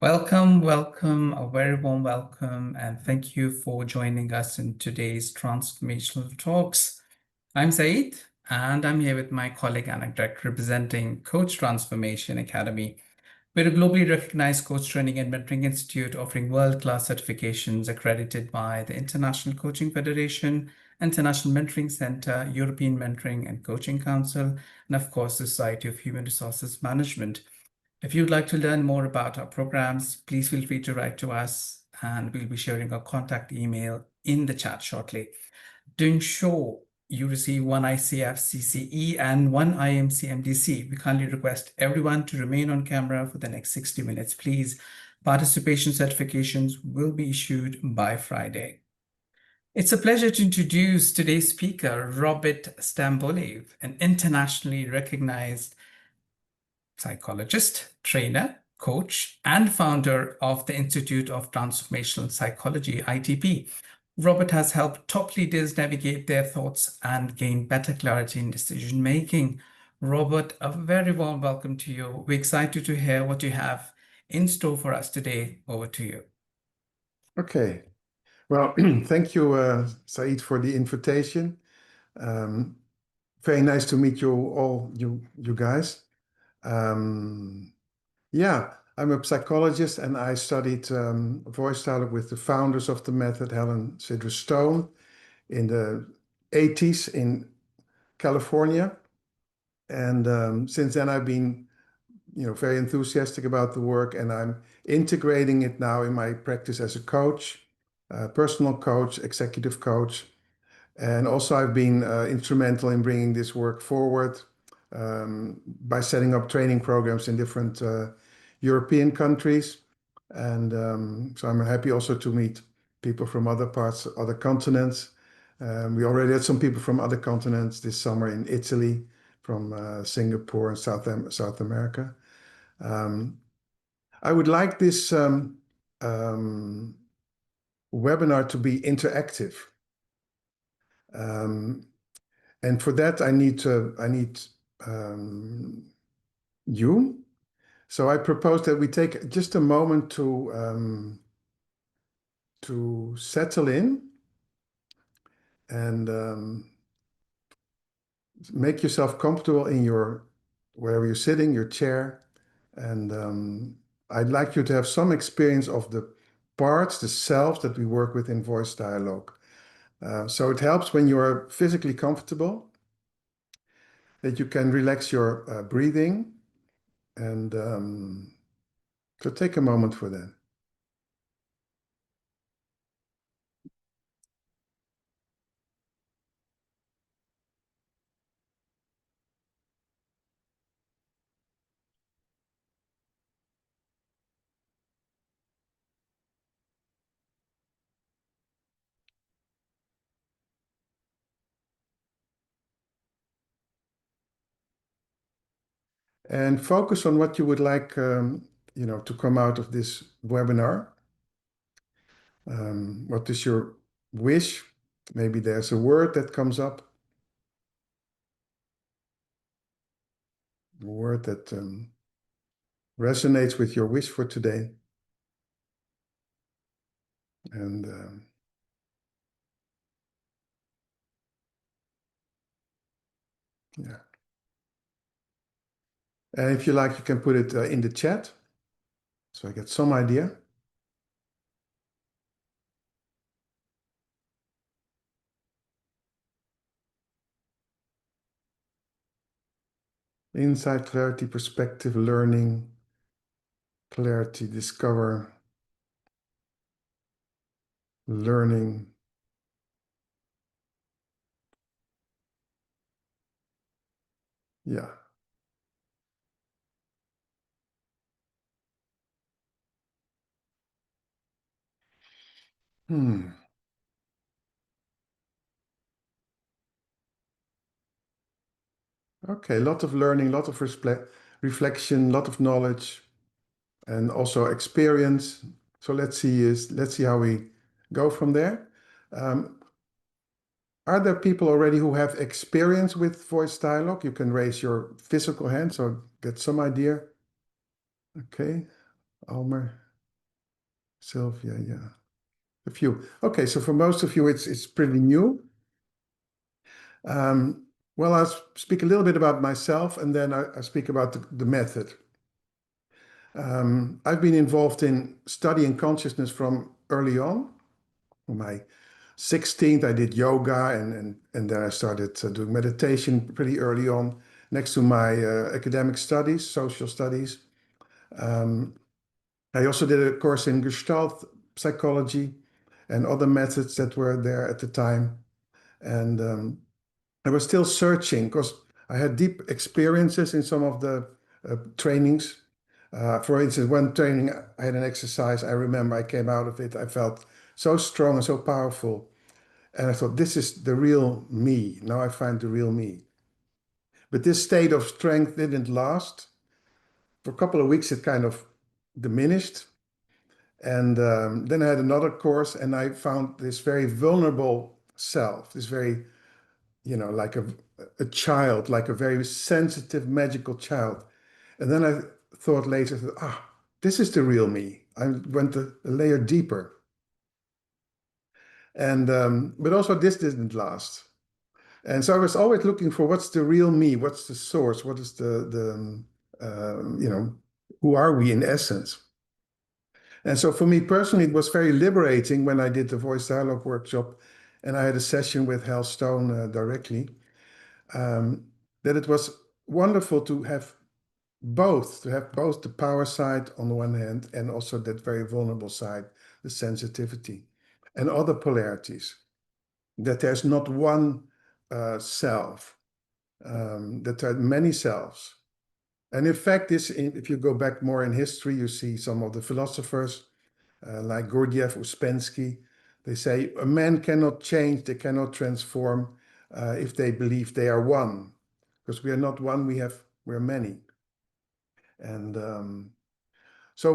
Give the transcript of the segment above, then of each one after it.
Welcome, welcome, a very warm welcome, and thank you for joining us in today's Transformational Talks. I'm Saeed, and I'm here with my colleague Anak, representing Coach Transformation Academy. We're a globally recognized coach training and mentoring institute offering world-class certifications accredited by the International Coaching Federation, International Mentoring Center, European Mentoring and Coaching Council, and of course, the Society of Human Resources Management. If you'd like to learn more about our programs, please feel free to write to us, and we'll be sharing our contact email in the chat shortly. To ensure you receive one ICF CCE and one IMC MDC, we kindly request everyone to remain on camera for the next 60 minutes, please. Participation certifications will be issued by Friday. It's a pleasure to introduce today's speaker, Robert Stambolie, an internationally recognized psychologist, trainer, coach, and founder of the Institute of Transformational Psychology, ITP. Robert has helped top leaders navigate their thoughts and gain better clarity in decision making. Robert, a very warm welcome to you. We're excited to hear what you have in store for us today. Over to you. Okay. Well, thank you, Saeed, for the invitation. Very nice to meet you all, you guys. Yeah, I'm a psychologist and I studied voice dialogue with the founders of the method, Helen Sidra Stone, in the 80s in California. And since then I've been, very enthusiastic about the work, and I'm integrating it now in my practice as a coach, personal coach, executive coach. And also I've been instrumental in bringing this work forward by setting up training programs in different European countries. And so I'm happy also to meet people from other parts, other continents. We already had some people from other continents this summer in Italy, from Singapore and South America. I would like this webinar to be interactive. And for that, I need you. So I propose that we take just a moment to settle in and make yourself comfortable in wherever you're sitting, your chair. And I'd like you to have some experience of the parts, the selves that we work with in voice dialogue. So it helps when you're physically comfortable that you can relax your breathing. And so take a moment for that. And focus on what you would like, to come out of this webinar. What is your wish? Maybe there's a word that comes up, a word that resonates with your wish for today. And yeah. And if you like, you can put it in the chat, so I get some idea. Insight, clarity, perspective, learning, clarity, discover, learning. Yeah. Okay, a lot of learning, a lot of reflection, a lot of knowledge, and also experience. So let's see how we go from there. Are there people already who have experience with voice dialogue? You can raise your physical hand, so get some idea. Okay, Almer. Sylvia, yeah. A few. Okay, so for most of you, it's pretty new. Well, I'll speak a little bit about myself, and then I speak about the method. I've been involved in studying consciousness from early on. On my 16th, I did yoga, and then I started doing meditation pretty early on, next to my academic studies, social studies. Um, I also did a course in Gestalt psychology and other methods that were there at the time. And I was still searching because I had deep experiences in some of the trainings. For instance, one training, I had an exercise. I remember I came out of it. I felt so strong and so powerful. And I thought, this is the real me. Now I find the real me. But this state of strength didn't last. For a couple of weeks, it kind of diminished. And then I had another course, and I found this very vulnerable self, this very, like a child, like a very sensitive, magical child. And then I thought later, this is the real me. I went a layer deeper. And but also this didn't last. And so I was always looking for what's the real me, what's the source, what is who are we in essence? And so for me personally, it was very liberating when I did the voice dialogue workshop and I had a session with Hal Stone directly, that it was wonderful to have both the power side on the one hand and also that very vulnerable side, the sensitivity and other polarities, that there's not one self, that there are many selves. And in fact, if you go back more in history, you see some of the philosophers like Gurdjieff, Uspensky. They say a man cannot change, they cannot transform if they believe they are one, because we are not one, we're many. And so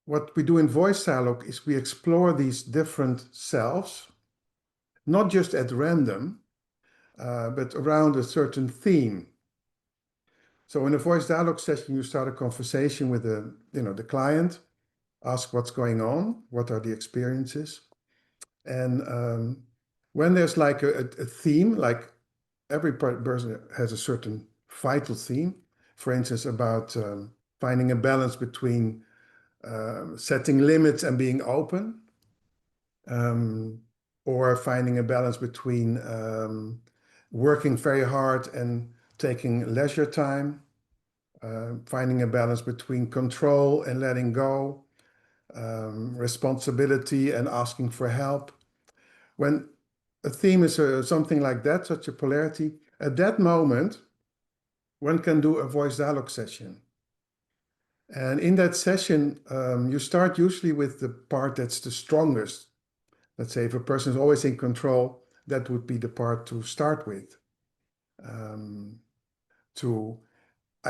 what we do in voice dialogue is we explore these different selves, not just at random, but around a certain theme. So in a voice dialogue session, you start a conversation with the client, ask what's going on, what are the experiences. And when there's like a theme, like every person has a certain vital theme, for instance, about finding a balance between setting limits and being open, or finding a balance between working very hard and taking leisure time, finding a balance between control and letting go, responsibility and asking for help. When a theme is something like that, such a polarity, at that moment, one can do a voice dialogue session. And in that session, you start usually with the part that's the strongest. Let's say if a person is always in control, that would be the part to start with. To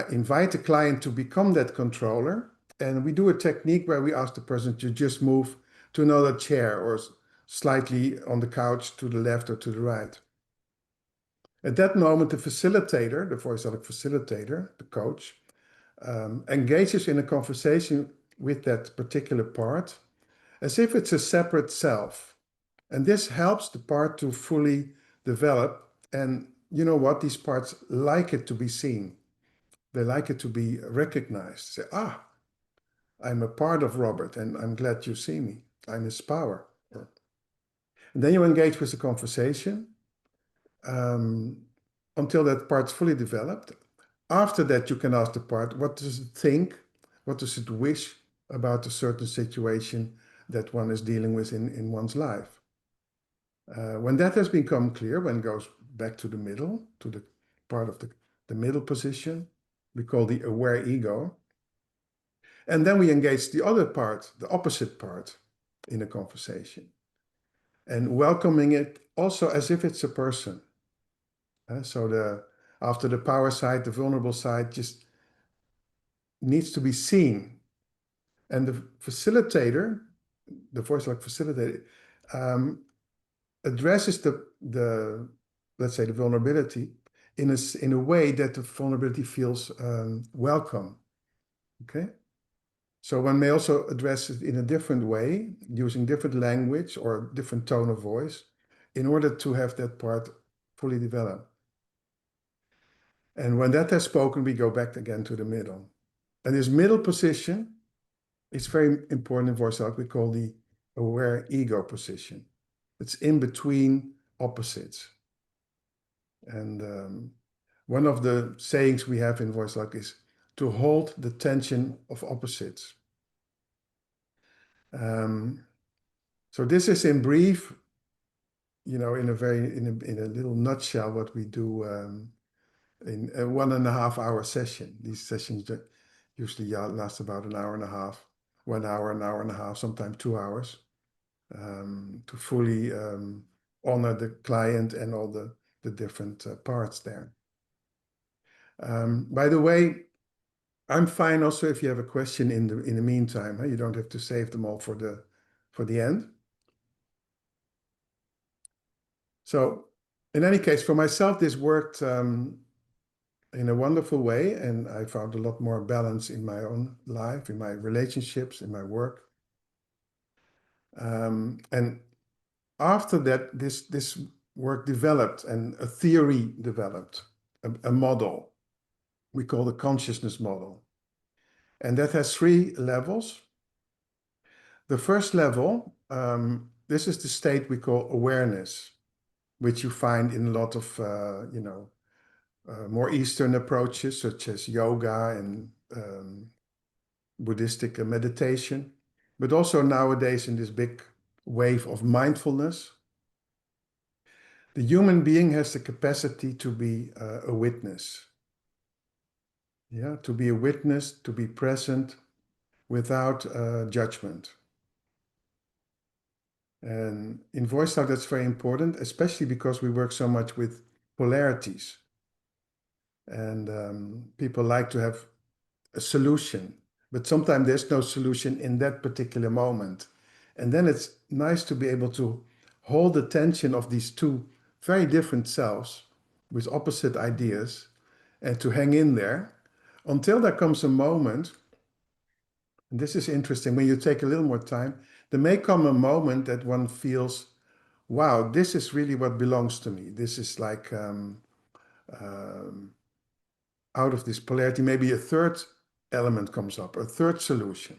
invite the client to become that controller. And we do a technique where we ask the person to just move to another chair or slightly on the couch to the left or to the right. At that moment, the facilitator, the voice dialogue facilitator, the coach, engages in a conversation with that particular part as if it's a separate self. And this helps the part to fully develop. And you know what? These parts like it to be seen. They like it to be recognized. Say, I'm a part of Robert and I'm glad you see me. I'm his power. And then you engage with the conversation until that part's fully developed. After that, you can ask the part, what does it think? What does it wish about a certain situation that one is dealing with in one's life? When that has become clear, one goes back to the middle, to the part of the middle position, we call the aware ego. And then we engage the other part, the opposite part, in a conversation. And welcoming it also as if it's a person. So after the power side, the vulnerable side just needs to be seen. And the facilitator, the voice like facilitator, addresses the let's say the vulnerability in a way that the vulnerability feels welcome. Okay. So one may also address it in a different way, using different language or different tone of voice in order to have that part fully developed. And when that has spoken, we go back again to the middle. And this middle position is very important in voice art. We call the aware ego position. It's in between opposites. And one of the sayings we have in voice art is to hold the tension of opposites. So this is in brief, in a little nutshell, what we do in a 1.5 hour session. These sessions usually last about an hour and a half, 1 hour, an hour and a half, sometimes 2 hours, to fully honor the client and all the different parts there. By the way, I'm fine also if you have a question in the meantime. You don't have to save them all for the end. So in any case, for myself, this worked in a wonderful way, and I found a lot more balance in my own life, in my relationships, in my work. And after that, this work developed and a theory developed, a model we call the consciousness model. And that has 3 levels. The first level, this is the state we call awareness, which you find in a lot of, more Eastern approaches, such as yoga and Buddhistic meditation, but also nowadays in this big wave of mindfulness. The human being has the capacity to be a witness. Yeah, to be a witness, to be present without judgment. And in voice art, that's very important, especially because we work so much with polarities. And people like to have a solution, but sometimes there's no solution in that particular moment. And then it's nice to be able to hold the tension of these 2 very different selves with opposite ideas and to hang in there until there comes a moment, and this is interesting, when you take a little more time, there may come a moment that one feels, wow, this is really what belongs to me. This is like out of this polarity, maybe a third element comes up, a third solution,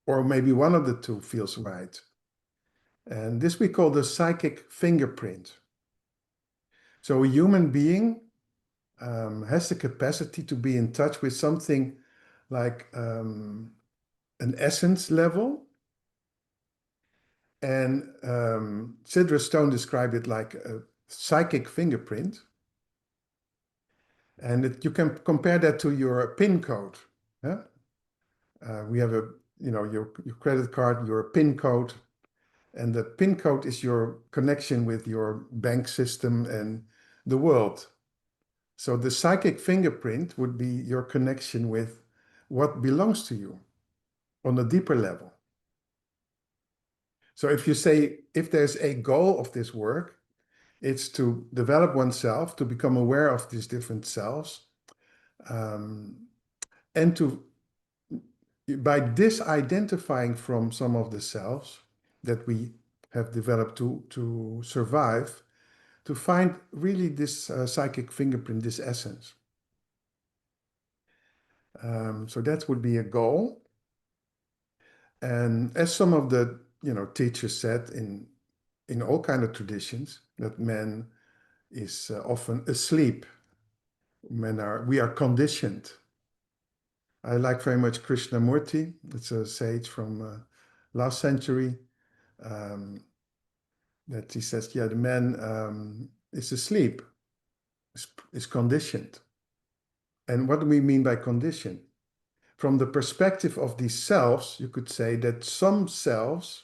or maybe one of the 2 feels right. And this we call the psychic fingerprint. So a human being has the capacity to be in touch with something like an essence level. And Sidra Stone described it like a psychic fingerprint. And you can compare that to your PIN code. Yeah? We have your credit card, your PIN code, and the PIN code is your connection with your bank system and the world. So the psychic fingerprint would be your connection with what belongs to you on a deeper level. So if you say, if there's a goal of this work, it's to develop oneself, to become aware of these different selves, and to, by disidentifying from some of the selves that we have developed to survive, to find really this psychic fingerprint, this essence. So that would be a goal. And as some of the teachers said in all kind of traditions, that man is often asleep. We are conditioned. I like very much Krishnamurti. It's a sage from last century. That he says, yeah, the man is asleep, is conditioned. And what do we mean by condition? From the perspective of these selves, you could say that some selves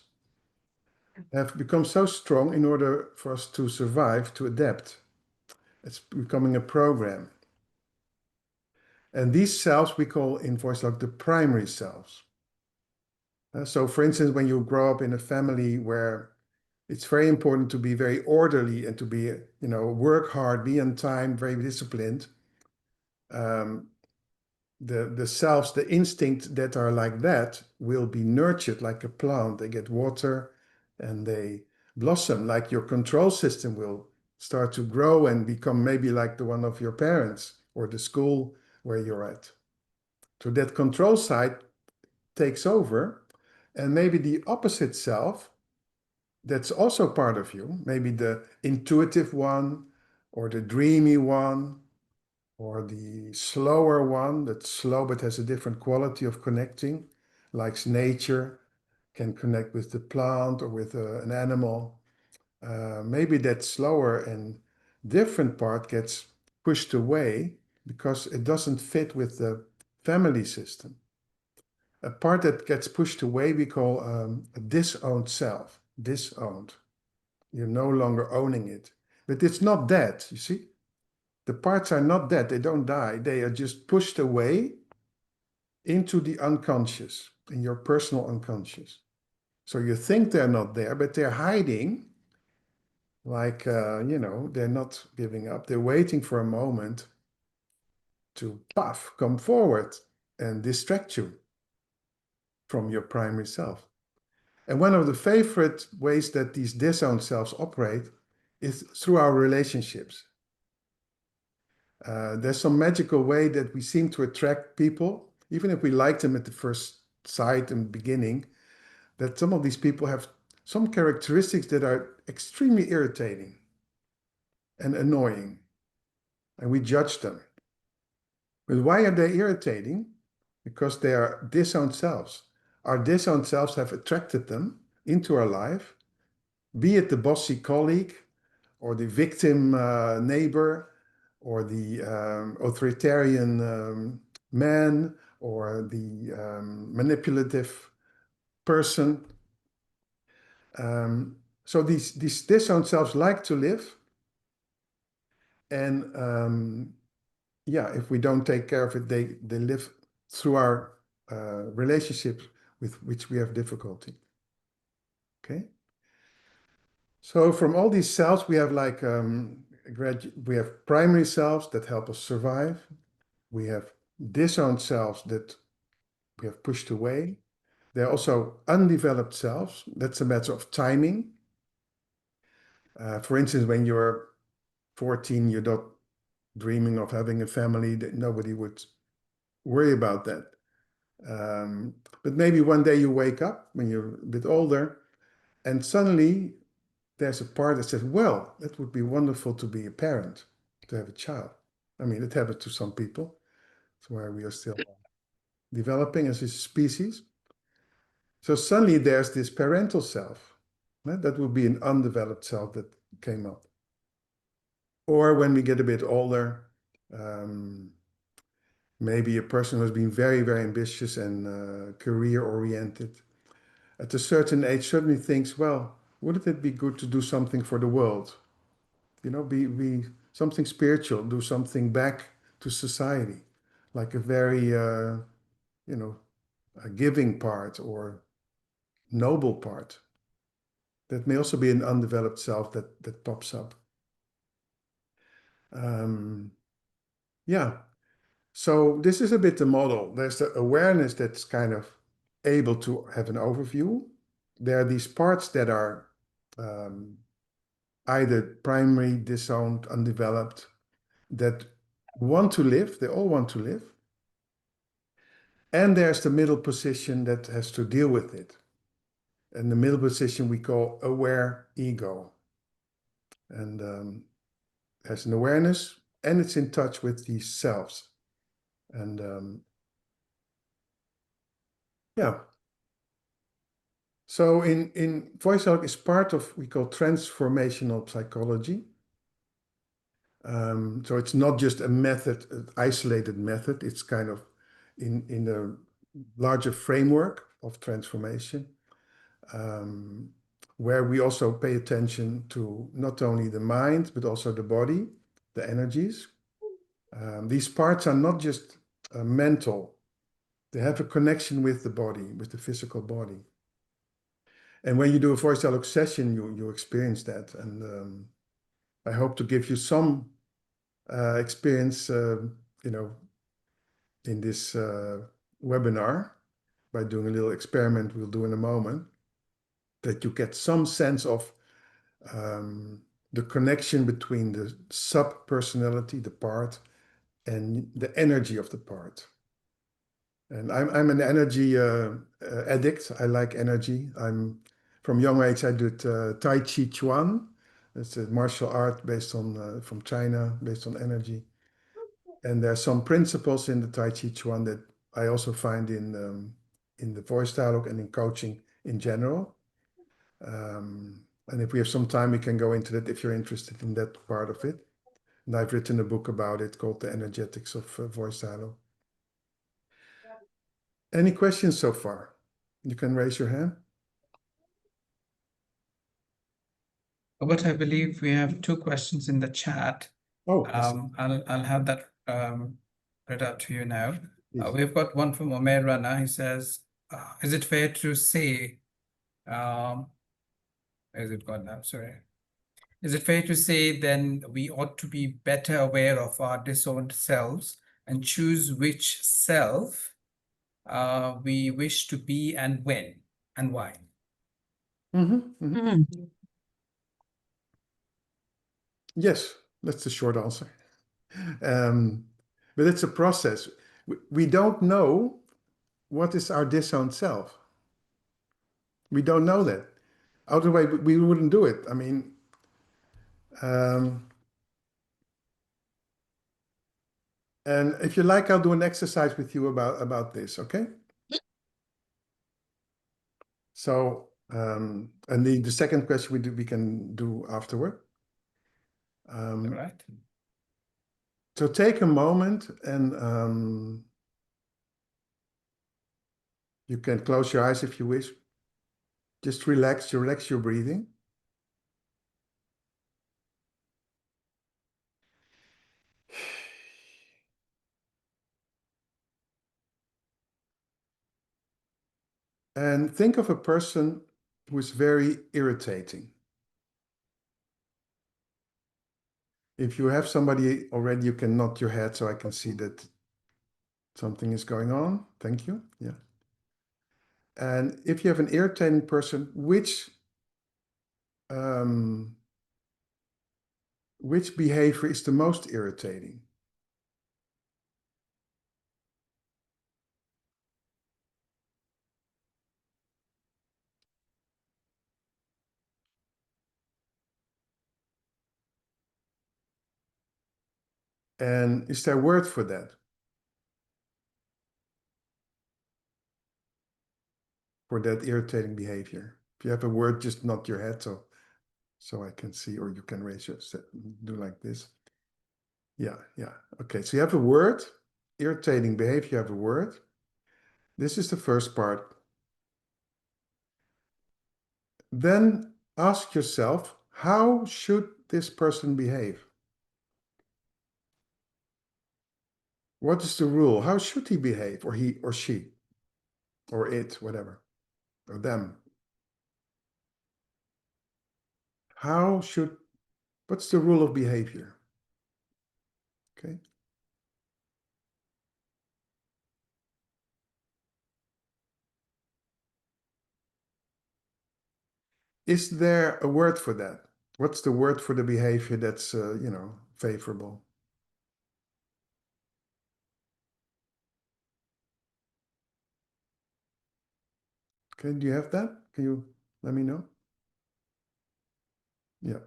have become so strong in order for us to survive, to adapt. It's becoming a program. And these selves we call in voice art the primary selves. So for instance, when you grow up in a family where it's very important to be very orderly and to be, work hard, be on time, very disciplined. the selves, the instincts that are like that will be nurtured like a plant. They get water and they blossom, like your control system will start to grow and become maybe like the one of your parents or the school where you're at. So that control side takes over, and maybe the opposite self that's also part of you, maybe the intuitive one or the dreamy one or the slower one that's slow but has a different quality of connecting, likes nature, can connect with the plant or with an animal. Maybe that slower and different part gets pushed away because it doesn't fit with the family system. A part that gets pushed away we call a disowned self, disowned. You're no longer owning it. But it's not dead, you see? The parts are not dead, they don't die. They are just pushed away into the unconscious, in your personal unconscious. So you think they're not there, but they're hiding, like, they're not giving up. They're waiting for a moment to, puff, come forward and distract you from your primary self. And one of the favorite ways that these disowned selves operate is through our relationships. There's some magical way that we seem to attract people, even if we like them at the first sight and beginning, that some of these people have some characteristics that are extremely irritating and annoying, and we judge them. But why are they irritating? Because they are disowned selves. Our disowned selves have attracted them into our life, be it the bossy colleague or the victim neighbor or the authoritarian man or the manipulative person. So these disowned selves like to live. And yeah, if we don't take care of it, they live through our relationships with which we have difficulty. Okay. So from all these selves, we have like we have primary selves that help us survive. We have disowned selves that we have pushed away. There are also undeveloped selves. That's a matter of timing. For instance, when you're 14, you're not dreaming of having a family, that nobody would worry about that. But maybe one day you wake up when you're a bit older and suddenly there's a part that says, well, it would be wonderful to be a parent, to have a child. I mean, it happens to some people. It's where we are still developing as a species. So suddenly there's this parental self. Right? That would be an undeveloped self that came up. Or when we get a bit older, maybe a person who has been very, very ambitious and career-oriented, at a certain age suddenly thinks, well, wouldn't it be good to do something for the world? You know, be something spiritual, do something back to society, like a very, a giving part or noble part. That may also be an undeveloped self that pops up. Yeah. So this is a bit the model. There's the awareness that's kind of able to have an overview. There are these parts that are either primary, disowned, undeveloped, that want to live. They all want to live. And there's the middle position that has to deal with it. And the middle position we call aware ego. And has an awareness and it's in touch with these selves. And yeah. So in voice dialogue is part of we call transformational psychology. So it's not just a method, an isolated method. It's kind of in a larger framework of transformation, where we also pay attention to not only the mind, but also the body, the energies. These parts are not just mental. They have a connection with the body, with the physical body. And when you do a voice dialogue session, you experience that. And I hope to give you some experience, in this webinar by doing a little experiment we'll do in a moment, that you get some sense of the connection between the sub-personality, the part, and the energy of the part. And I'm an energy addict. I like energy. From young age I did Tai Chi Chuan. It's a martial art based on from China, based on energy. And there are some principles in the Tai Chi Chuan that I also find in the voice dialogue and in coaching in general. And if we have some time, we can go into that if you're interested in that part of it. And I've written a book about it called The Energetics of Voice Dialogue. Any questions so far? You can raise your hand. But I believe we have two questions in the chat. Oh, I see. I'll have that read out to you now. Please. We've got one from Omer Rana. He says, is it fair to say, is it gone now? Sorry. Is it fair to say then we ought to be better aware of our disowned selves and choose which self we wish to be and when and why? Yes, that's the short answer. But it's a process. We don't know what is our disowned self. We don't know that. Otherwise, we wouldn't do it. I mean, and if you like, I'll do an exercise with you about this, okay? So, and the second question we can do afterward. All right. So take a moment and you can close your eyes if you wish. Just relax your breathing. And think of a person who is very irritating. If you have somebody already, you can nod your head so I can see that something is going on. Thank you. Yeah. And if you have an irritating person, which behavior is the most irritating? And is there a word for that? For that irritating behavior? If you have a word, just nod your head so I can see, or you can raise your, do like this. Yeah. Okay, so you have a word, irritating behavior, you have a word. This is the first part. Then ask yourself, how should this person behave? What is the rule? How should he behave, or he or she, or it, whatever, or them? What's the rule of behavior? Okay. Is there a word for that? What's the word for the behavior that's, favorable? Okay, do you have that? Can you let me know? Yeah.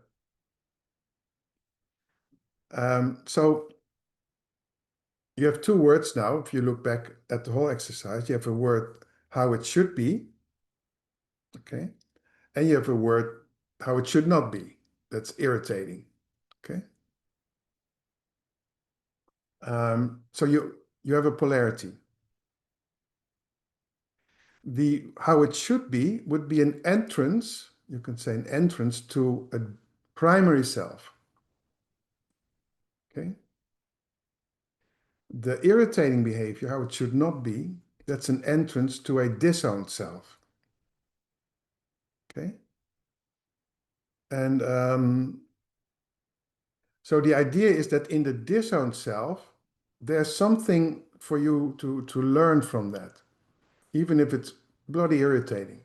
So you have two words now. If you look back at the whole exercise, you have a word how it should be, okay? And you have a word how it should not be. That's irritating, okay? So you have a polarity. The how it should be would be an entrance, you can say an entrance to a primary self, okay? The irritating behavior, how it should not be, that's an entrance to a disowned self, okay? And so the idea is that in the disowned self, there's something for you to learn from that, even if it's bloody irritating.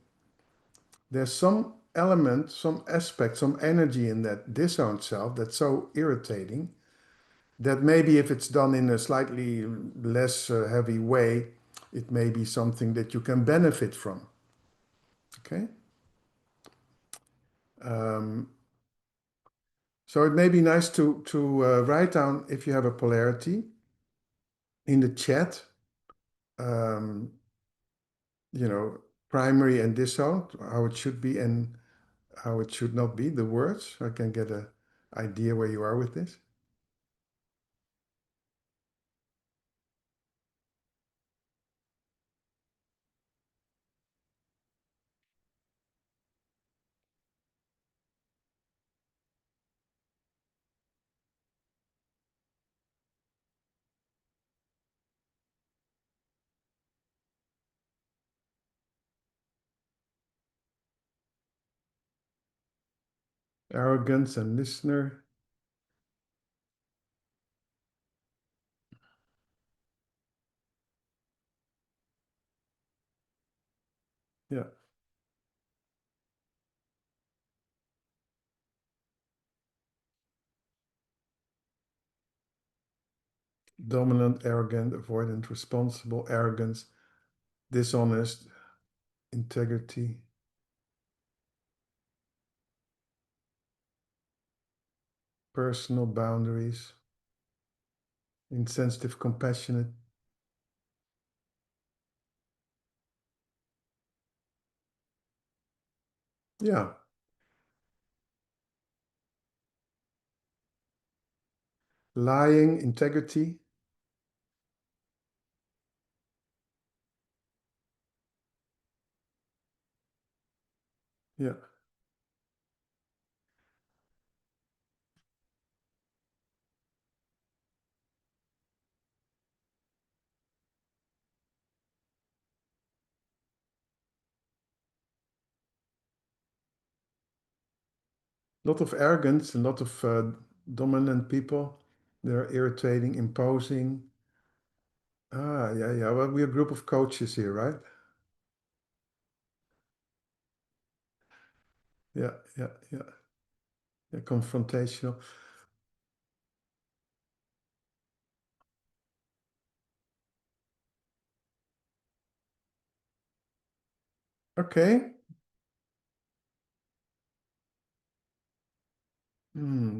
There's some element, some aspect, some energy in that disowned self that's so irritating that maybe if it's done in a slightly less heavy way, it may be something that you can benefit from. Okay? So it may be nice to write down, if you have a polarity, in the chat, you know, primary and disowned, how it should be and how it should not be, the words. I can get an idea where you are with this. Arrogance and listener. Yeah. Dominant, arrogant, avoidant, responsible, arrogance, dishonest, integrity. Personal boundaries, insensitive, compassionate. Yeah. Lying, integrity. Yeah. A lot of arrogance, a lot of dominant people. They're irritating, imposing. Ah, yeah, yeah. Well, we're a group of coaches here, right? Yeah, yeah, yeah. Yeah, confrontational. Okay. Hmm.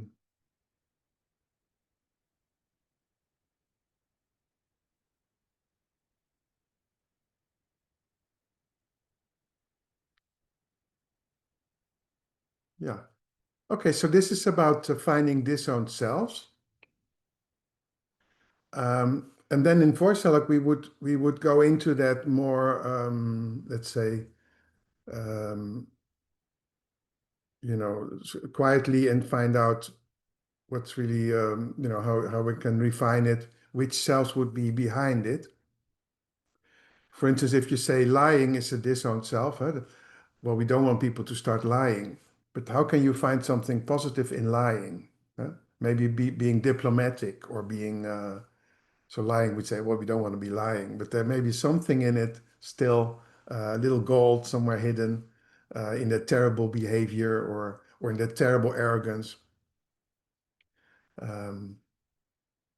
Yeah. Okay, so this is about finding disowned selves. And then in voice dialogue, we would go into that more, let's say, you know, quietly and find out what's really, you know, how we can refine it, which selves would be behind it. For instance, if you say lying is a disowned self, huh? Well, we don't want people to start lying, but how can you find something positive in lying? Huh? Maybe being diplomatic or being, so lying, we say, well, we don't want to be lying, but there may be something in it still, a little gold somewhere hidden in that terrible behavior or in that terrible arrogance.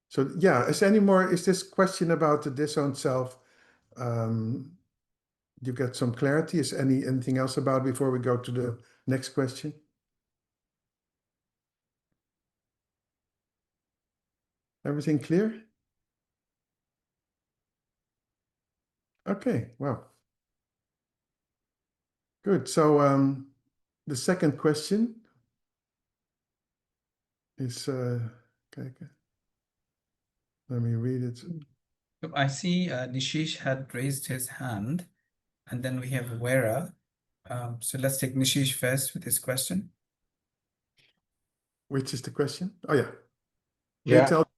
So yeah, is this question about the disowned self, you get some clarity? Is anything else about before we go to the next question? Everything clear? Okay, well, good. So the second question is, okay, let me read it. So I see Nishish had raised his hand, and then we have Vera. So let's take Nishish first with his question. Which is the question? Oh yeah. Yeah. Tell.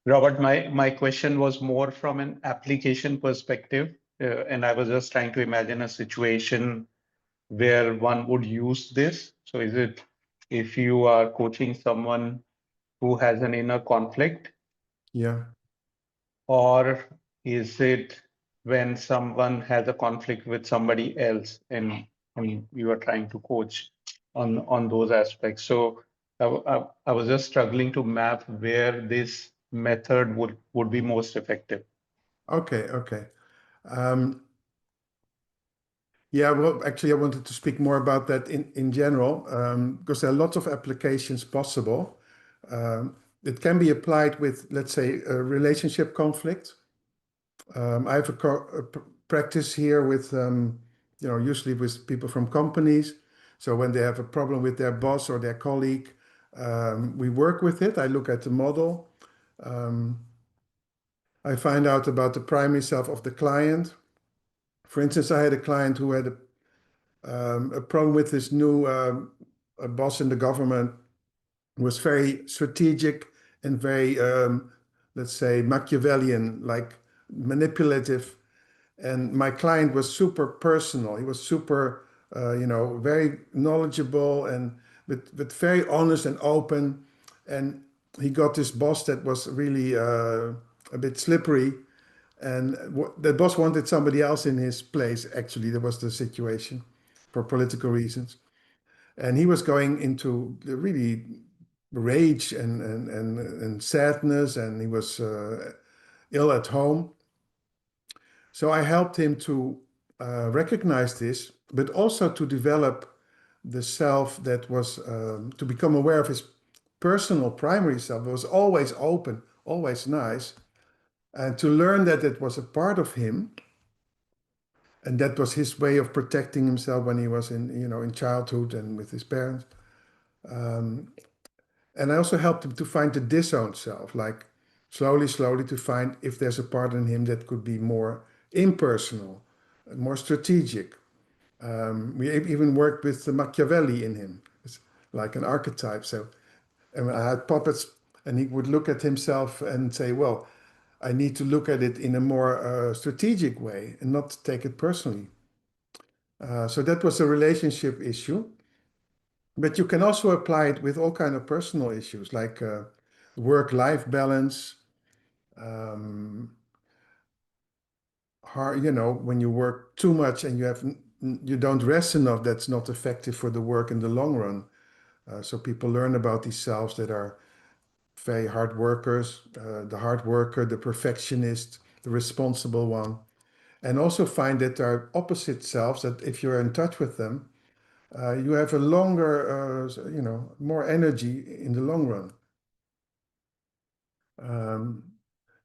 Robert, my question was more from an application perspective, and I was just trying to imagine a situation where one would use this. So is it if you are coaching someone who has an inner conflict, Yeah. or is it when someone has a conflict with somebody else and you are trying to coach on those aspects? So I was just struggling to map where this method would be most effective. Okay. Um, yeah, well, actually, I wanted to speak more about that in general, because there are lots of applications possible. It can be applied with, let's say, a relationship conflict. I have a practice here with, usually with people from companies. So when they have a problem with their boss or their colleague, we work with it. I look at the model. I find out about the primary self of the client. For instance, I had a client who had a problem with this new boss in the government who was very strategic and very, let's say, Machiavellian, like manipulative. And my client was super personal. He was super, very knowledgeable and but very honest and open. And he got this boss that was really a bit slippery. And the boss wanted somebody else in his place. Actually, that was the situation for political reasons. And he was going into the really rage and sadness, and he was ill at home. So I helped him to recognize this, but also to develop the self that was to become aware of his personal primary self. It was always open, always nice, and to learn that it was a part of him, and that was his way of protecting himself when he was in childhood and with his parents. And I also helped him to find the disowned self, like slowly to find if there's a part in him that could be more impersonal, more strategic. We even worked with the Machiavelli in him. It's like an archetype. So, and I had puppets, and he would look at himself and say, well, I need to look at it in a more strategic way and not take it personally. So that was a relationship issue. But you can also apply it with all kind of personal issues like work-life balance. Um, when you work too much and you don't rest enough, that's not effective for the work in the long run. So people learn about these selves that are very hard workers, the hard worker, the perfectionist, the responsible one, and also find that there are opposite selves that if you're in touch with them, you have a longer, more energy in the long run.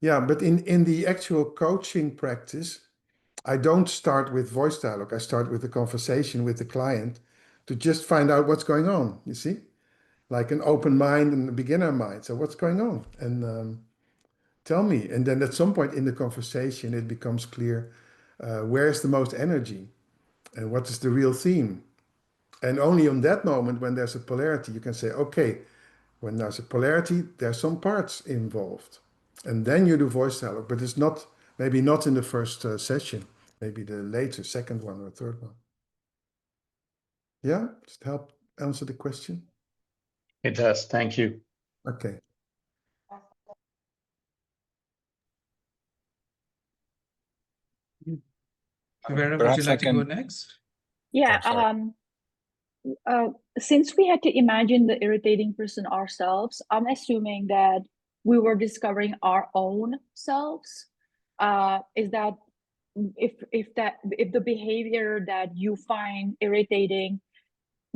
Yeah, but in the actual coaching practice, I don't start with voice dialogue. I start with a conversation with the client to just find out what's going on, you see? Like an open mind and a beginner mind. So what's going on? And tell me. And then at some point in the conversation, it becomes clear where's the most energy and what is the real theme. And only on that moment, when there's a polarity, you can say, okay, when there's a polarity, there's some parts involved. And then you do voice dialogue, but it's not, maybe not in the first session, maybe the later, second one or third one. Yeah, just help answer the question. It does. Thank you. Okay. Vera, would you Perhaps I like to go can. next? Yeah, since we had to imagine the irritating person ourselves, I'm assuming that we were discovering our own selves. Is that if the behavior that you find irritating,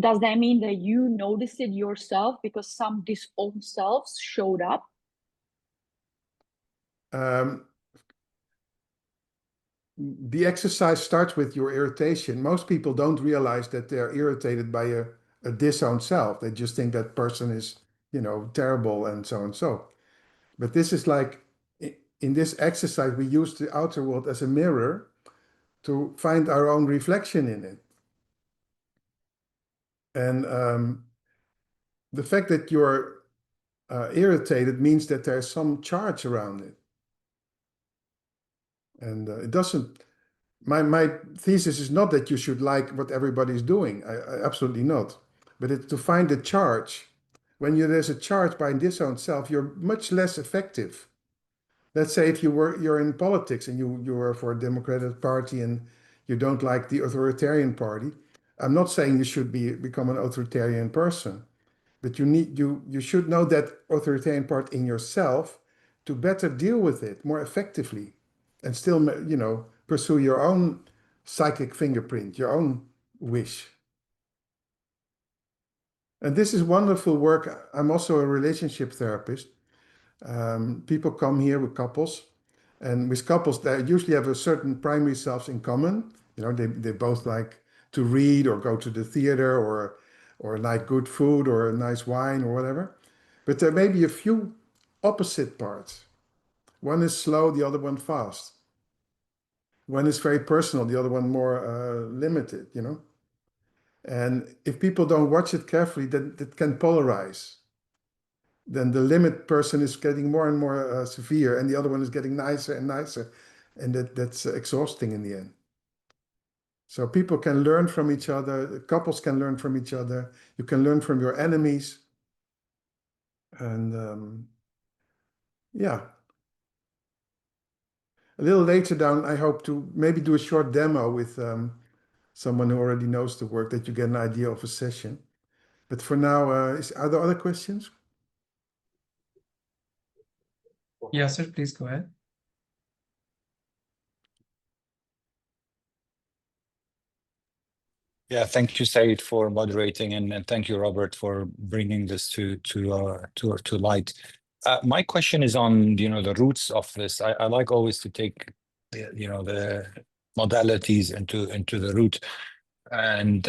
does that mean that you noticed it yourself because some disowned selves showed up? The exercise starts with your irritation. Most people don't realize that they're irritated by a disowned self. They just think that person is, terrible and so and so. But this is like, in this exercise, we use the outer world as a mirror to find our own reflection in it. And the fact that you're irritated means that there's some charge around it. And it doesn't, my thesis is not that you should like what everybody's doing. I absolutely not. But it's to find the charge. When there's a charge by a disowned self, you're much less effective. let's say if you're in politics and you are for a Democratic Party and you don't like the authoritarian party, I'm not saying you should become an authoritarian person, but you should know that authoritarian part in yourself to better deal with it more effectively and still, pursue your own psychic fingerprint, your own wish. And this is wonderful work. I'm also a relationship therapist. People come here with couples, and with couples, they usually have a certain primary selves in common. They both like to read or go to the theater or like good food or a nice wine or whatever. But there may be a few opposite parts. One is slow, the other one fast. One is very personal, the other one more limited. And if people don't watch it carefully, then it can polarize. Then the limit person is getting more and more severe, and the other one is getting nicer and nicer, and that's exhausting in the end. So people can learn from each other, couples can learn from each other, you can learn from your enemies, and yeah. A little later down, I hope to maybe do a short demo with someone who already knows the work, that you get an idea of a session. But for now, are there other questions? Yes, sir, please go ahead. Yeah, thank you, Said, for moderating, and thank you, Robert, for bringing this to light. My question is on the roots of this. I like always to take the modalities into the root, and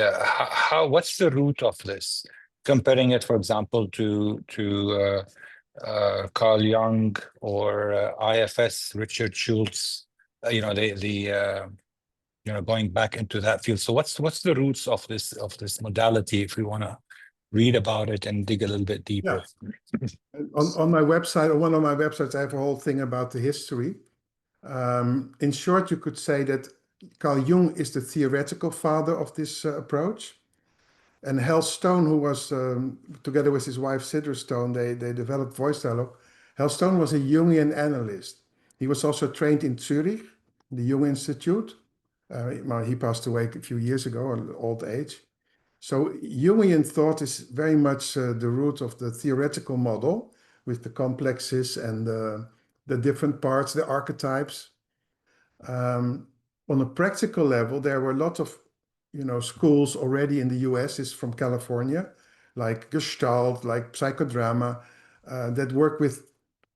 what's the root of this? Comparing it, for example, to Carl Jung or IFS, Richard Schultz. Going back into that field. So what's the roots of this modality, if we want to read about it and dig a little bit deeper? Yeah. On my website, on one of my websites, I have a whole thing about the history. In short, you could say that Carl Jung is the theoretical father of this approach. And Hal Stone, who was together with his wife Sidra Stone, they developed voice dialogue. Hal Stone was a Jungian analyst. He was also trained in Zurich, the Jung Institute. He passed away a few years ago, at old age. So Jungian thought is very much the root of the theoretical model with the complexes and the different parts, the archetypes. On a practical level, there were a lot of schools already in the US, is from California, like Gestalt, like psychodrama, that work with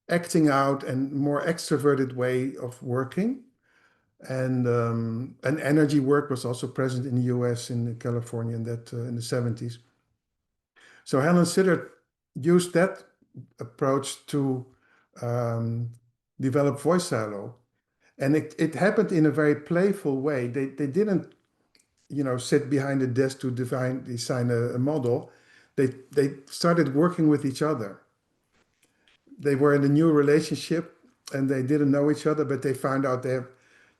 acting out and more extroverted way of working. And energy work was also present in the US, in California, in the 70s. So Helen Siddard used that approach to develop voice dialogue. And it happened in a very playful way. They didn't sit behind a desk to design a model. They started working with each other. They were in a new relationship and they didn't know each other, but they found out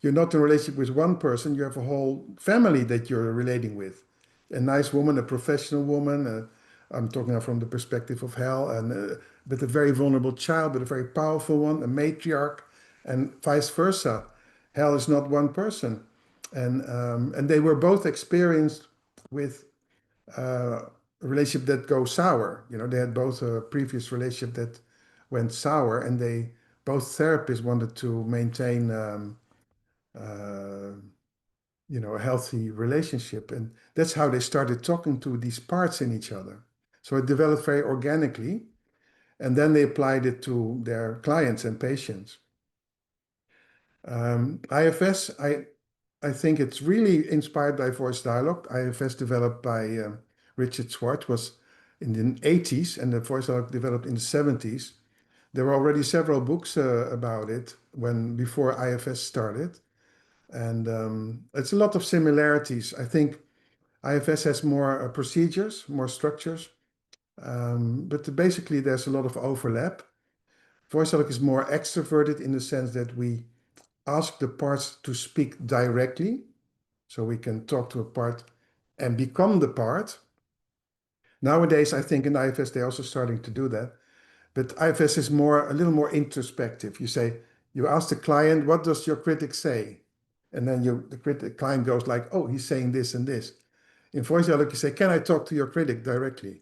you're not in a relationship with one person, you have a whole family that you're relating with. A nice woman, a professional woman, I'm talking now from the perspective of Hal, but a very vulnerable child, but a very powerful one, a matriarch, and vice versa. Hal is not one person. And they were both experienced with a relationship that goes sour. They had both a previous relationship that went sour, and both therapists wanted to maintain a healthy relationship. And that's how they started talking to these parts in each other. So it developed very organically. And then they applied it to their clients and patients. IFS, I think it's really inspired by voice dialogue. IFS developed by Richard Schwartz was in the 80s, and the voice dialogue developed in the 70s. There were already several books about it before IFS started. And it's a lot of similarities. I think IFS has more procedures, more structures, but basically there's a lot of overlap. Voice dialogue is more extroverted in the sense that we ask the parts to speak directly, so we can talk to a part and become the part. Nowadays, I think in IFS they're also starting to do that, but IFS is a little more introspective. You say, You ask the client, what does your critic say? And then the client goes like, oh, he's saying this and this. In voice dialogue, you say, can I talk to your critic directly?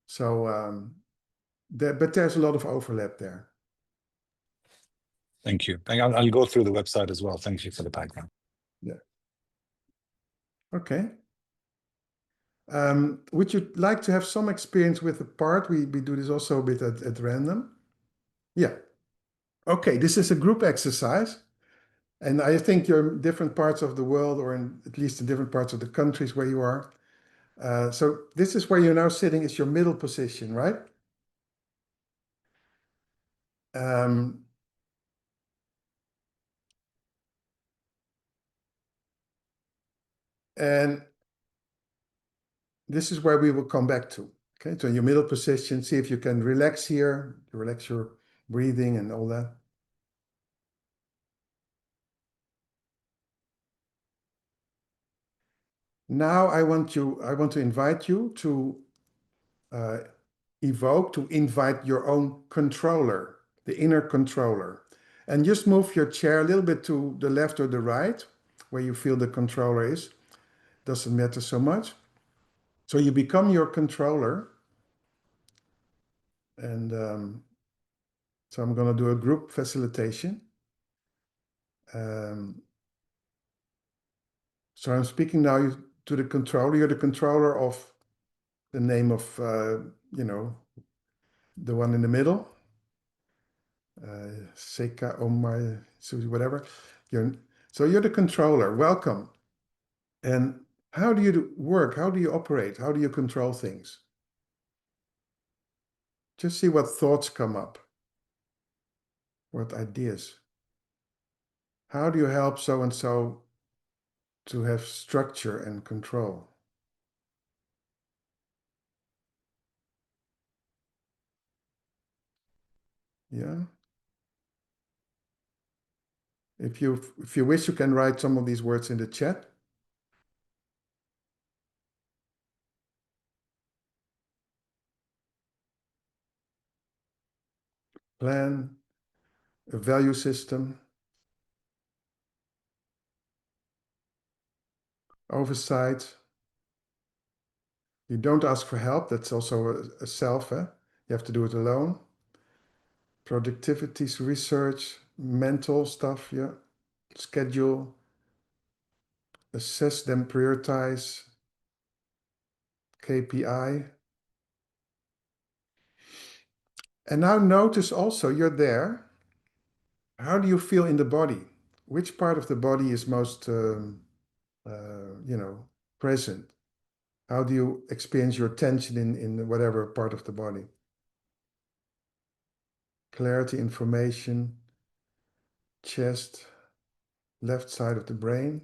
So, but there's a lot of overlap there. Thank you. I'll go through the website as well. Thank you for the background. Yeah. Okay. Would you like to have some experience with the part? We do this also a bit at random. Yeah. Okay, this is a group exercise. And I think you're in different parts of the world, or at least in different parts of the countries where you are. So this is where you're now sitting, is your middle position, right? And this is where we will come back to. Okay, so in your middle position, see if you can relax here, relax your breathing and all that. Now I want to invite you to invite your own controller, the inner controller. And just move your chair a little bit to the left or the right, where you feel the controller is. Doesn't matter so much. So you become your controller. And so I'm going to do a group facilitation. So I'm speaking now to the controller. You're the controller of the name of, the one in the middle. Seka, Omar, Susie, whatever. So you're the controller. Welcome. And how do you work? How do you operate? How do you control things? Just see what thoughts come up. What ideas? How do you help so-and-so to have structure and control? Yeah. If you wish, you can write some of these words in the chat. Plan, a value system, oversight. You don't ask for help. That's also a self. You have to do it alone. Productivities, research, mental stuff. Yeah. Schedule. Assess, then prioritize. KPI. And now notice also you're there. How do you feel in the body? Which part of the body is most, present? How do you experience your tension in whatever part of the body? Clarity, information, chest, left side of the brain.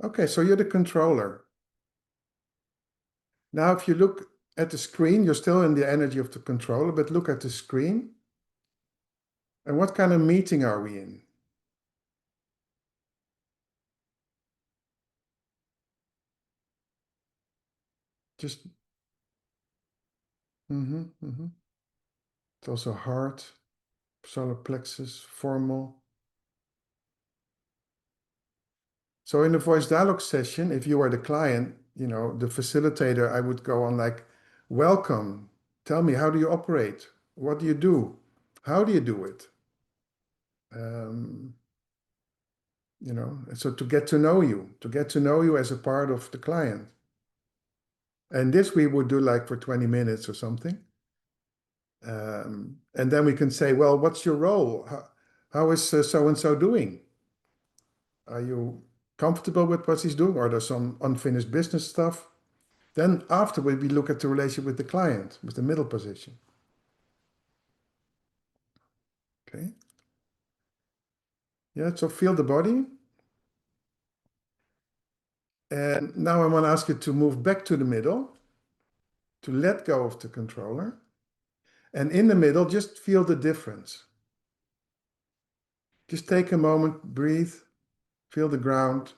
Okay, so you're the controller. Now, if you look at the screen, you're still in the energy of the controller, but look at the screen. And what kind of meeting are we in? Just, It's also heart, solar plexus, formal. So in the voice dialogue session, if you are the client, the facilitator, I would go on like, welcome, tell me, how do you operate? What do you do? How do you do it? So to get to know you as a part of the client. And this we would do like for 20 minutes or something. And then we can say, well, what's your role? How is so-and-so doing? Are you comfortable with what he's doing, or there's some unfinished business stuff? Then afterward, we look at the relationship with the client, with the middle position. Okay. Yeah, so feel the body. And now I want to ask you to move back to the middle, to let go of the controller. And in the middle, just feel the difference. Just take a moment, breathe, feel the ground.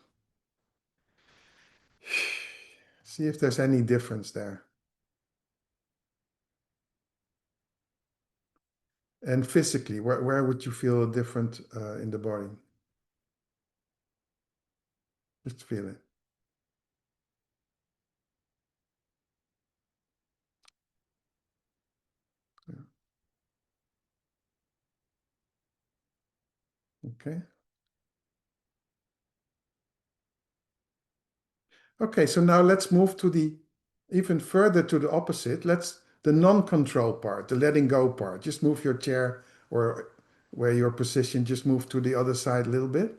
See if there's any difference there. And physically, where would you feel different in the body? Just feel it. Yeah. Okay. Okay, so now let's move to the even further to the opposite. The non-control part, the letting go part. Just move your chair or where you're positioned, just move to the other side a little bit.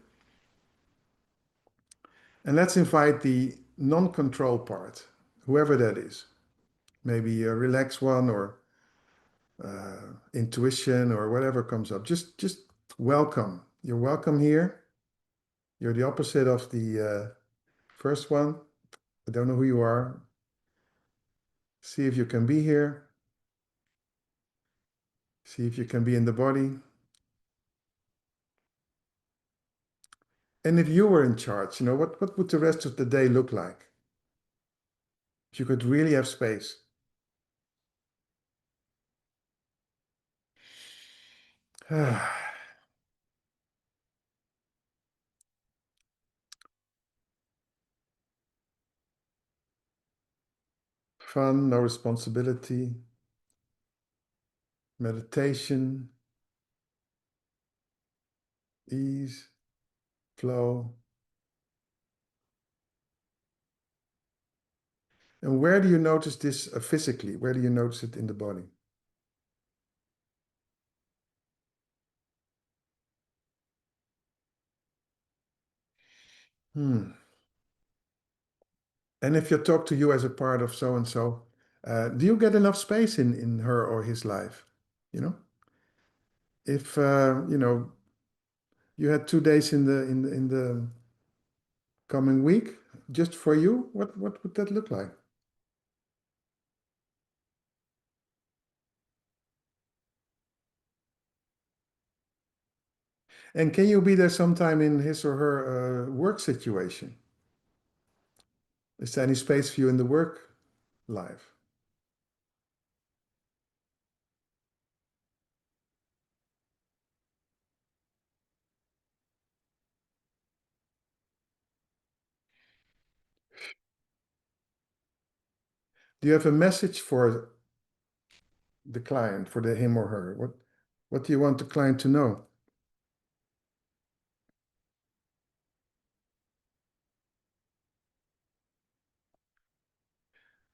And let's invite the non-control part, whoever that is. Maybe a relaxed one or intuition or whatever comes up. Just welcome. You're welcome here. You're the opposite of the first one. I don't know who you are. See if you can be here. See if you can be in the body. And if you were in charge, what would the rest of the day look like? If you could really have space. Fun, no responsibility, meditation, ease, flow. And where do you notice this physically? Where do you notice it in the body? And if you talk to you as a part of so-and-so, do you get enough space in her or his life? If you had 2 days in the coming week just for you, what would that look like? And can you be there sometime in his or her work situation? Is there any space for you in the work life? Do you have a message for the client, for him or her? What do you want the client to know?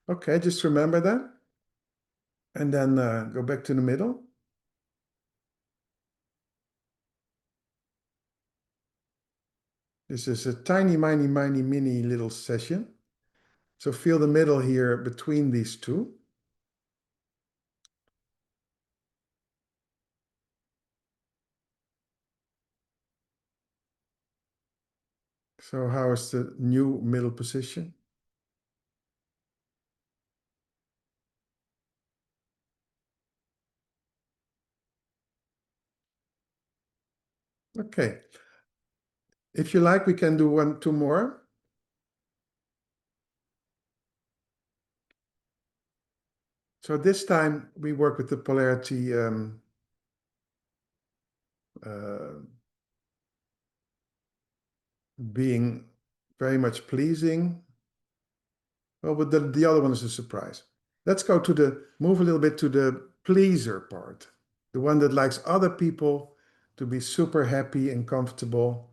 Okay, just remember that. And then go back to the middle. This is a tiny, mini little session. So feel the middle here between these two. So how is the new middle position? Okay. If you like, we can do 2 more. So this time we work with the polarity being very much pleasing. Well, but the other one is a surprise. Let's go move a little bit to the pleaser part, the one that likes other people to be super happy and comfortable.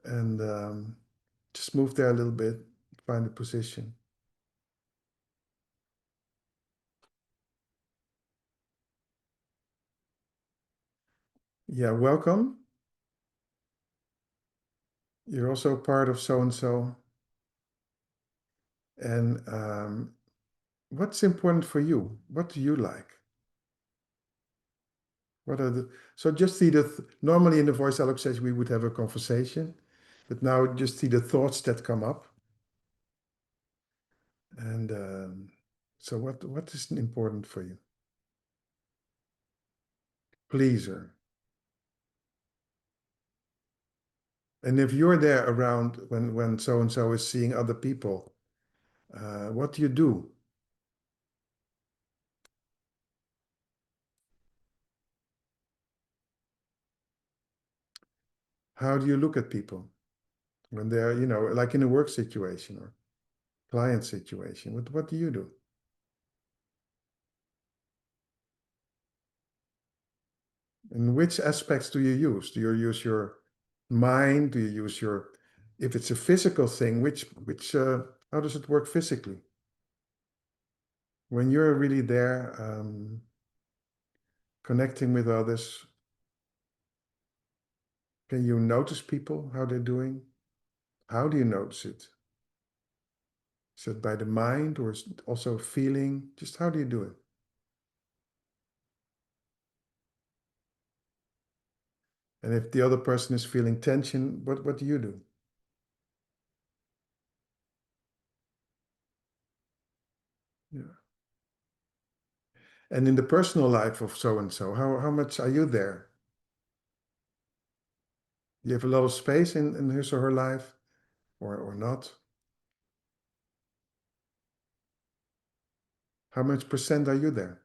And just move there a little bit, find the position. Yeah, welcome. You're also part of so-and-so. And what's important for you? What do you like? So just see normally in the voice dialogue session, we would have a conversation, but now just see the thoughts that come up. And so what is important for you? Pleaser. And if you're there around when so-and-so is seeing other people, what do you do? How do you look at people when they're, like in a work situation or client situation? What do you do? And which aspects do you use? Do you use your mind? Do you use your, if it's a physical thing, how does it work physically? When you're really there, connecting with others, can you notice people, how they're doing? How do you notice it? Is it by the mind or is it also feeling? Just how do you do it? And if the other person is feeling tension, what do you do? Yeah. And in the personal life of so-and-so, how much are you there? You have a lot of space in his or her life or not? How much percent are you there?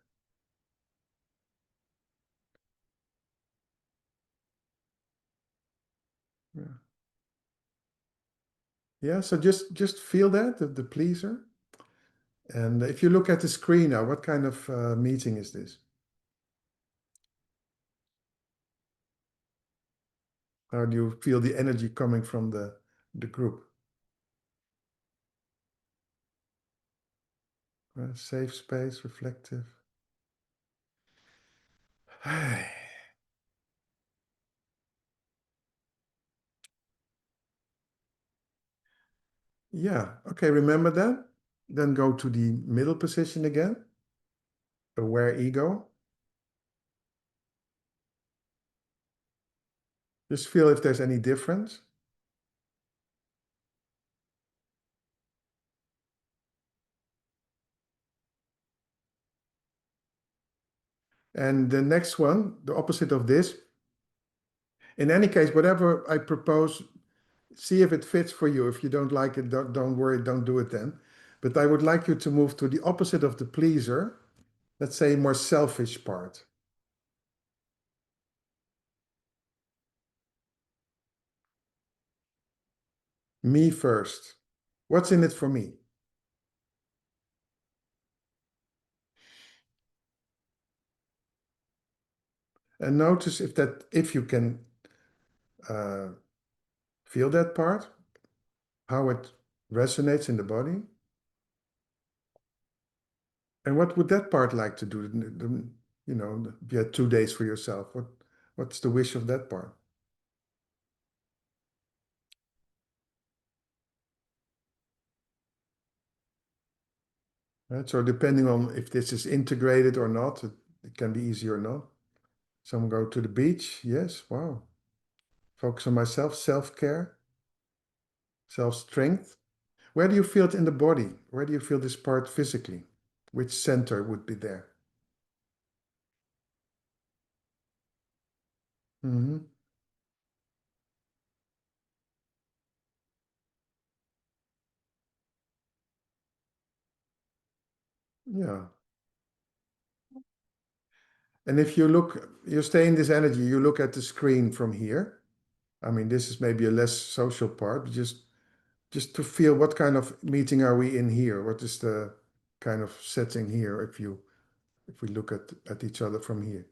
Yeah. Yeah, so just feel that, the pleaser. And if you look at the screen now, what kind of meeting is this? How do you feel the energy coming from the group? Safe space, reflective. Yeah, okay, remember that. Then go to the middle position again. Aware ego. Just feel if there's any difference. And the next one, the opposite of this. In any case, whatever I propose, see if it fits for you. If you don't like it, don't worry, don't do it then. But I would like you to move to the opposite of the pleaser. Let's say more selfish part. Me first. What's in it for me? And notice if you can feel that part, how it resonates in the body. And what would that part like to do? If you had 2 days for yourself, what's the wish of that part? Right? So depending on if this is integrated or not, it can be easy or not. Some go to the beach. Yes, wow. Focus on myself, self-care, self-strength. Where do you feel it in the body? Where do you feel this part physically? Which center would be there? Mm-hmm. Yeah. And if you stay in this energy, you look at the screen from here. I mean, this is maybe a less social part, but just to feel what kind of meeting are we in here? What is the kind of setting here if we look at each other from here?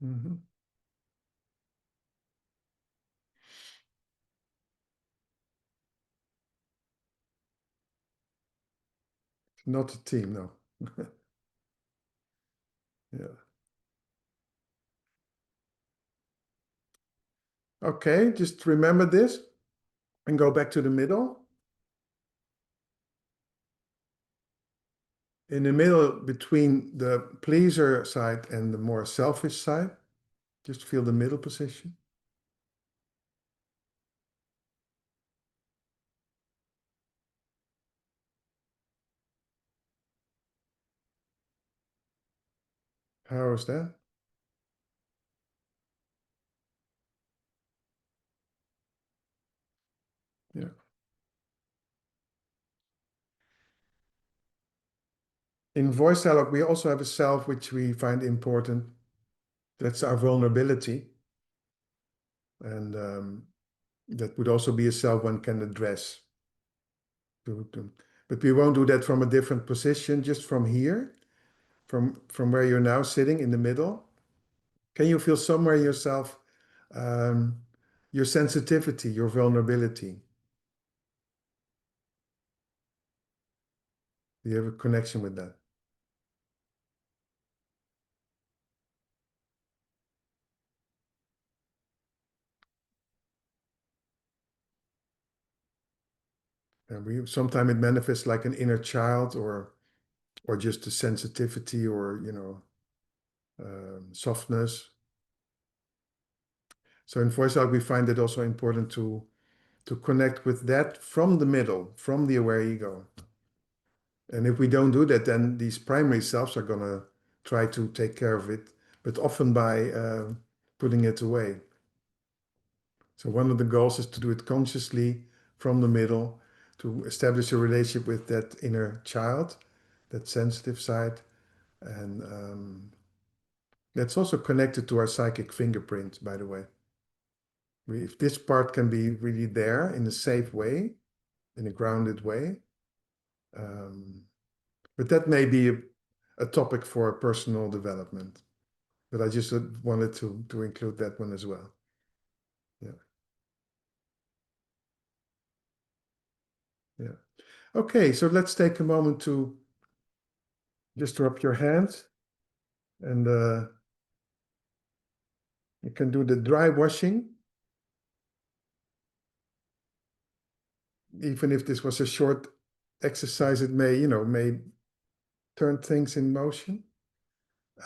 Mm-hmm. Not a team, no. Yeah. Okay, just remember this and go back to the middle. In the middle between the pleaser side and the more selfish side, just feel the middle position. How is that? Yeah. In voice dialogue, we also have a self which we find important. That's our vulnerability. And that would also be a self one can address. But we won't do that from a different position, just from here, from where you're now sitting in the middle. Can you feel somewhere yourself, your sensitivity, your vulnerability? Do you have a connection with that? And sometimes it manifests like an inner child or just a sensitivity or, softness. So in voice out, we find it also important to connect with that from the middle, from the aware ego. And if we don't do that, then these primary selves are going to try to take care of it, but often by putting it away. So one of the goals is to do it consciously from the middle, to establish a relationship with that inner child, that sensitive side. And that's also connected to our psychic fingerprint, by the way. If this part can be really there in a safe way, in a grounded way, but that may be a topic for personal development. But I just wanted to include that one as well. Yeah. Yeah. Okay, so let's take a moment to just rub your hands, and you can do the dry washing. Even if this was a short exercise, it may turn things in motion.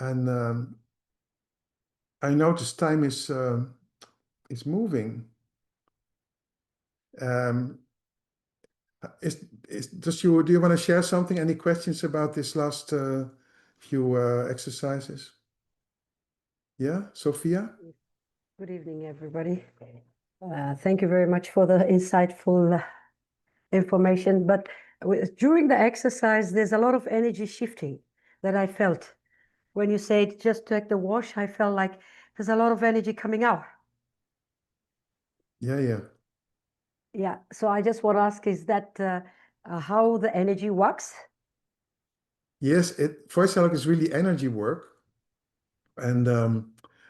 And I notice time is moving. Do you want to share something? Any questions about this last few exercises? Yeah, Sophia? Good evening, everybody. Thank you very much for the insightful information. But during the exercise, there's a lot of energy shifting that I felt. When you said just take the wash, I felt like there's a lot of energy coming out. Yeah. Yeah, so I just want to ask, is that how the energy works? Yes, voice dialogue is really energy work. And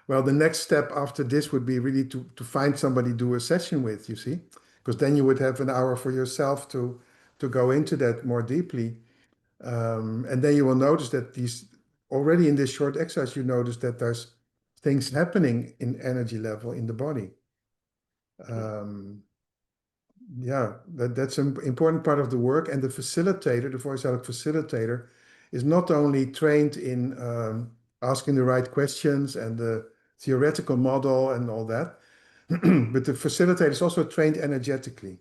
well, the next step after this would be really to find somebody to do a session with, you see, because then you would have an hour for yourself to go into that more deeply. And then you will notice that already in this short exercise, you notice that there's things happening in energy level in the body. Yeah, that's an important part of the work. And the facilitator, the voice dialogue facilitator, is not only trained in asking the right questions and the theoretical model and all that, but the facilitator is also trained energetically.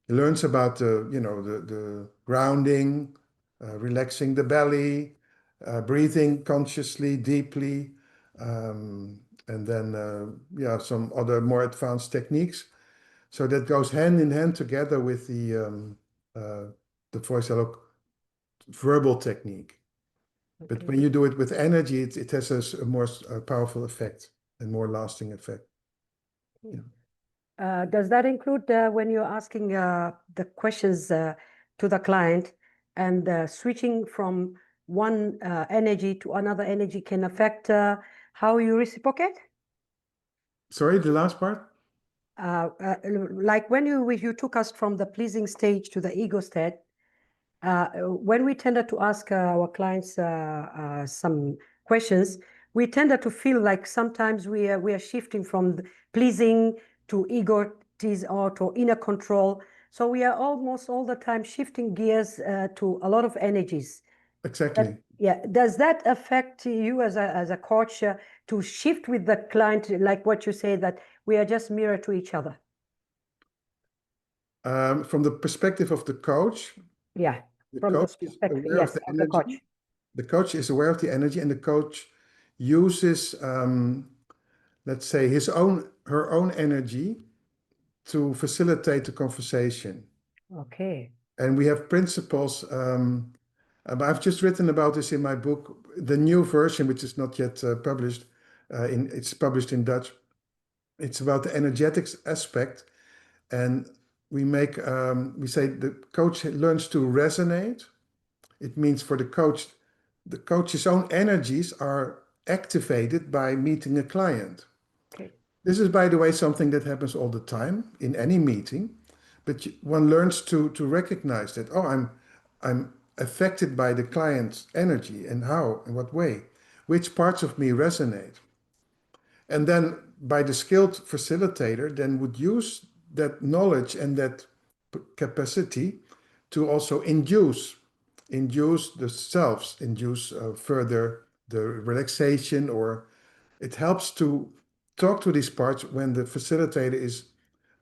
He learns about the grounding, relaxing the belly, breathing consciously, deeply, and then some other more advanced techniques. So that goes hand in hand together with the voice dialogue verbal technique. Okay. But when you do it with energy, it has a more powerful effect and more lasting effect. Yeah. Does that include when you're asking the questions to the client and switching from one energy to another energy can affect how you reciprocate? Sorry, the last part? Like when you took us from the pleasing stage to the ego state, when we tended to ask our clients some questions, we tended to feel like sometimes we are shifting from pleasing to egotism or to inner control. So we are almost all the time shifting gears to a lot of energies. Exactly. Yeah. Does that affect you as a coach to shift with the client, like what you say, that we are just mirror to each other? From the perspective of the coach, Yeah. the From coach this is perspective, aware of yes, the of the energy. coach. The coach is aware of the energy, and the coach uses, let's say, her own energy to facilitate the conversation. Okay. And we have principles I've just written about this in my book, the new version, which is not yet published. It's published in Dutch. It's about the energetics aspect, and we say the coach learns to resonate. It means for the coach's own energies are activated by meeting a client. Okay. This is, by the way, something that happens all the time in any meeting, but one learns to recognize that, oh, I'm affected by the client's energy, and how, in what way, which parts of me resonate. And then by the skilled facilitator then would use that knowledge and that capacity to also induce the selves, induce further the relaxation, or it helps to talk to these parts when the facilitator is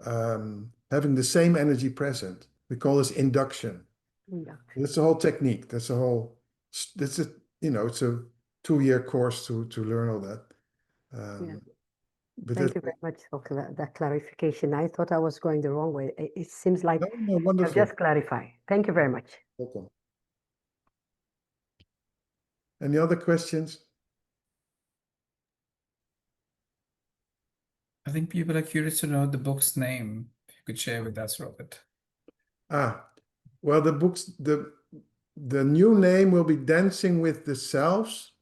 having the same energy present. We call this induction. That's the whole technique. It's a it's a 2-year course to learn all that. Thank you very much for that clarification. I thought I was going the wrong way. It seems like no, you wonderful. have just clarified. Thank you very much. Welcome. Any other questions? I think people are curious to know the book's name. If you could share with us, Robert. Well, the new name will be Dancing with the Selves,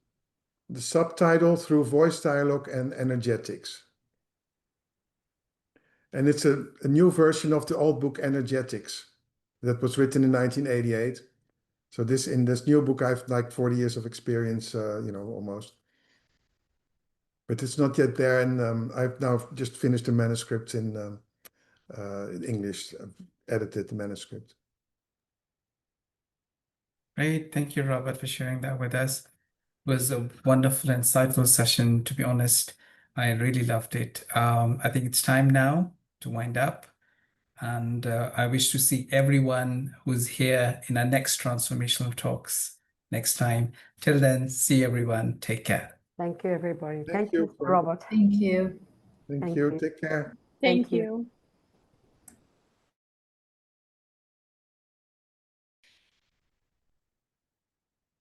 the subtitle Through Voice Dialogue and Energetics. And it's a new version of the old book Energetics that was written in 1988. So in this new book, I have like 40 years of experience, almost. But it's not yet there, and I've now just finished the manuscript in English. I've edited the manuscript. Great. Thank you, Robert, for sharing that with us. It was a wonderful, insightful session, to be honest. I really loved it. I think it's time now to wind up. And I wish to see everyone who's here in our next transformational talks next time. Till then, see everyone. Take care. Thank you, everybody. Thank Thank you, you. Robert. Thank you. Thank Thank you. you. Take care. Thank you. you.